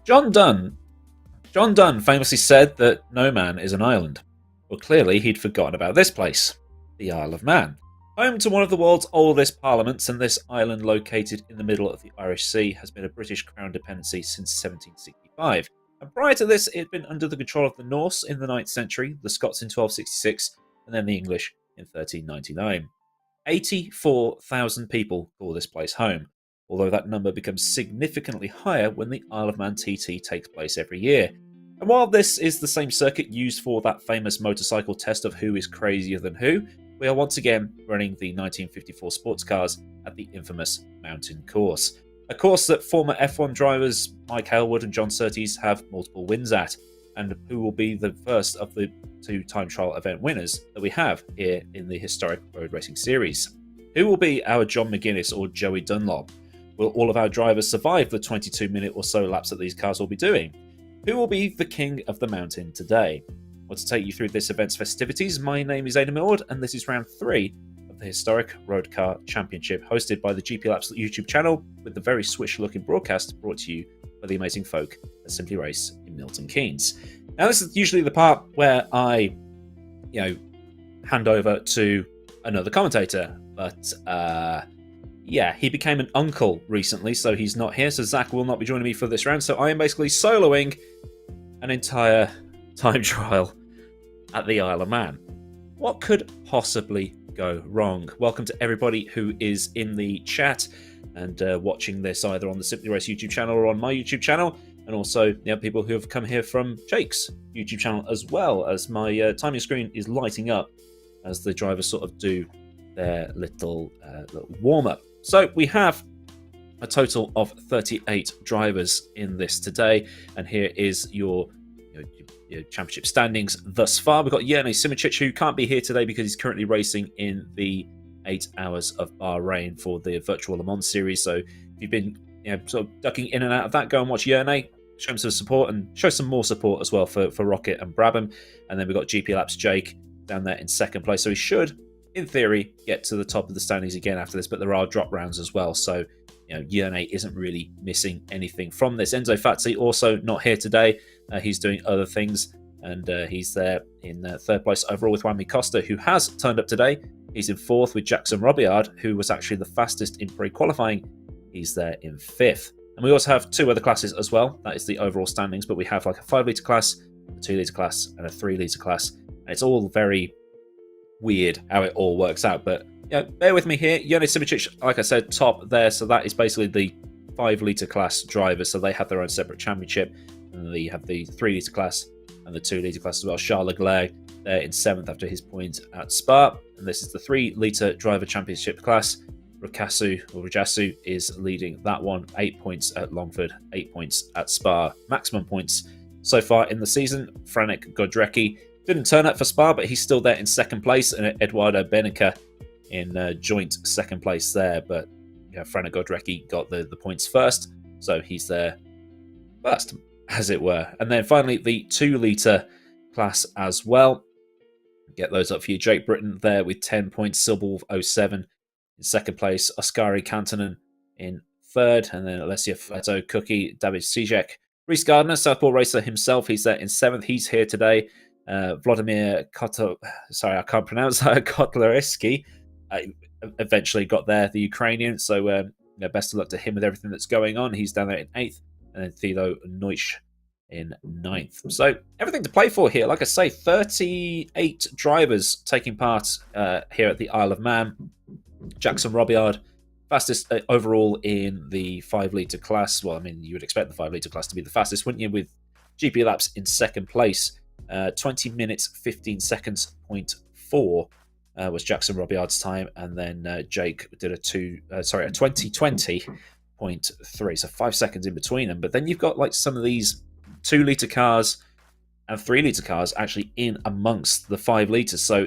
John Dunn. John Dunn famously said that no man is an island. Well, clearly he'd forgotten about this place, the Isle of Man. Home to one of the world's oldest parliaments, and this island located in the middle of the Irish Sea has been a British Crown dependency since 1765. And prior to this, it had been under the control of the Norse in the 9th century, the Scots in 1266, and then the English in 1399. 84,000 people call this place home, although that number becomes significantly higher when the Isle of Man TT takes place every year. And while this is the same circuit used for that famous motorcycle test of who is crazier than who, we are once again running the 1954 sports cars at the infamous Mountain Course. A course that former F1 drivers Mike Hailwood and John Surtees have multiple wins at, and who will be the first of the 2 time trial event winners that we have here in the historic road racing series. Who will be our John McGuinness or Joey Dunlop? Will all of our drivers survive the 22-minute or so laps that these cars will be doing? Who will be the king of the mountain today? Well, to take you through this event's festivities, my name is Aidan Millward, and this is round 3 of the historic Road Car Championship, hosted by the GP Laps YouTube channel, with the very swish-looking broadcast brought to you by the amazing folk at Simply Race in Milton Keynes. Now, this is usually the part where I, hand over to another commentator, but he became an uncle recently, so he's not here. So Zach will not be joining me for this round. So I am basically soloing an entire time trial at the Isle of Man. What could possibly go wrong? Welcome to everybody who is in the chat and watching this either on the Simply Race YouTube channel or on my YouTube channel, and also people who have come here from Jake's YouTube channel, as well as my timing screen is lighting up as the drivers sort of do their little warm-up. So we have a total of 38 drivers in this today, and here is your championship standings thus far. We've got Jerne Simicic, who can't be here today because he's currently racing in the 8 Hours of Bahrain for the virtual Le Mans series. So if you've been sort of ducking in and out of that, go and watch Jerne, show him some support, and show some more support as well for Rocket and Brabham. And then we've got GP Laps Jake down there in 2nd place. So he should, in theory, get to the top of the standings again after this, but there are drop rounds as well. So Jerne isn't really missing anything from this. Enzo Fazzi also not here today. He's doing other things, and he's there in 3rd place overall with Wami Costa, who has turned up today. He's in 4th with Jackson Robillard, who was actually the fastest in pre-qualifying. He's there in 5th. And we also have 2 other classes as well. That is the overall standings, but we have like a 5-litre class, a 2-litre class, and a 3-litre class. And it's all very weird how it all works out, but bear with me here. Jerne Simicic, like I said, top there, so that is basically the 5-litre class drivers, so they have their own separate championship, and they have the 3-litre class and the 2-litre class as well. Charles Leclerc there in 7th after his point at Spa, and this is the 3-litre driver championship class. Rajasu is leading that one, 8 points at Longford, 8 points at Spa. Maximum points so far in the season. Franek Godrecki didn't turn up for Spa, but he's still there in 2nd place, and Eduardo Benica in joint 2nd place there. But Franek Godrecki got the points first, so he's there first, as it were. And then finally, the 2-litre class as well. Get those up for you. Jake Britton there with 10 points. Silberwolf 07 in 2nd place. Oskari Kantonen in 3rd. And then Alessia Fato, Cookie, David Sijek. Reese Gardner, Southpaw racer himself, he's there in 7th. He's here today. Vladimir I can't pronounce that. Kotlarevsky eventually got there, the Ukrainian. So best of luck to him with everything that's going on. He's down there in 8th. And then Thilo Neutsch in 9th. So everything to play for here. Like I say, 38 drivers taking part here at the Isle of Man. Jackson Robillard, fastest overall in the 5-litre class. Well, I mean, you would expect the 5-litre class to be the fastest, wouldn't you? With GP Laps in 2nd place. 20 minutes, 15 seconds, 0.4 was Jackson Robillard's time. And then Jake did a 2020.3. So 5 seconds in between them. But then you've got like some of these 2-litre cars and 3-litre cars actually in amongst the 5 litres. So